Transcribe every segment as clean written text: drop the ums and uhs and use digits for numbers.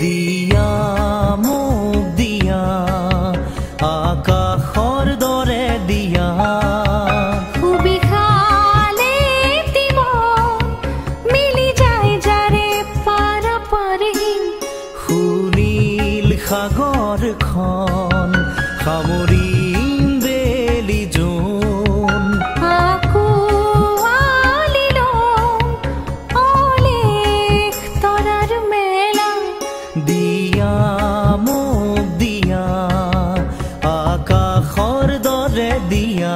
দিয়া মোক দিয়া আকাশৰ দৰে দিয়া সুবিশালে দিব মিলি যায় যাৰে পাৰপৰহীন সুনীল সাগৰখন সামৰিম বেলি জোন আঁকোৱালি লম অলেখ তৰাৰ মেলা দিয়া মোক দিয়া আকাশৰ দৰে দিয়া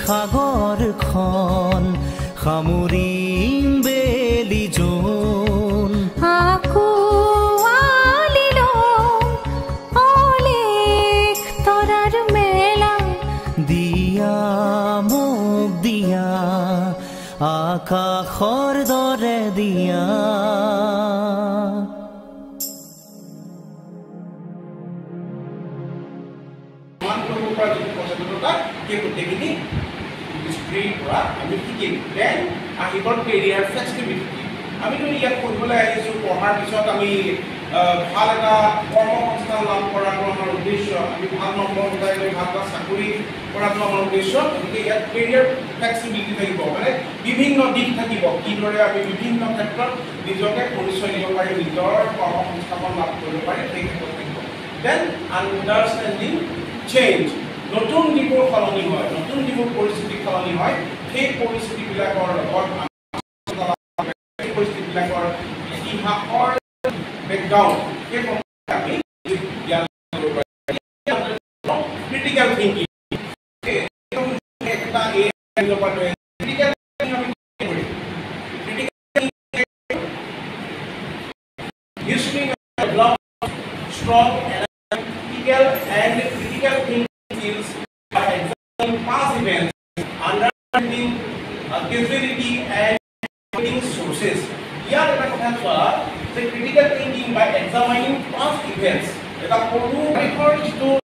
সাগৰখন সামৰিম বেলি জোন আঁকোৱালি লম অলেখ তৰাৰ মেলা দিয়া মোক দিয়া আকাশৰ দৰে দিয়া আমি শিকিম দেন আহিব কেৰিয়াৰ ফ্লেক্সিবিলিটি আমিতো ইয়াত পঢ়িবলৈ আহিছোঁ পঢ়াৰ পিছত আমি ভাল এটা কৰ্মসংস্থান লাভ কৰাটো আমাৰ উদ্দেশ্য আমি ভাল নম্বৰ গোটাই লৈ ভাল এটা চাকৰি কৰাটো আমাৰ উদ্দেশ্য গতিকে ইয়াত কেৰিয়াৰ ফ্লেক্সিবিলিটি থাকিব মানে বিভিন্ন দিশ থাকিব কিদৰে আমি বিভিন্ন ক্ষেত্ৰত নিজকে পৰিচয় দিব পাৰিম নিজৰ কৰ্মসংস্থাপন লাভ কৰিব পাৰিম সেই ক্ষেত্ৰত থাকিব দেন আণ্ডাৰষ্টেণ্ডিং চেঞ্জ নতুন যিবোৰ সলনি হয় নতুন যিবোৰ পৰিস্থিতি সলনি হয় সেই পৰিস্থিতিবিলাকৰ লগত পৰিস্থিতিবিলাকৰ কি ইতিহাসৰ বেকগ্ৰাউণ্ড সেই সম্পৰ্কে আমি জ্ঞান কৰিব পাৰিম ক্ৰিটিকেল থিংকিং এটা critical history develop strong analytical and critical thinking skills by examining past events, understanding causality and finding sources. Here we have the critical thinking by examining past events. Eta kono record to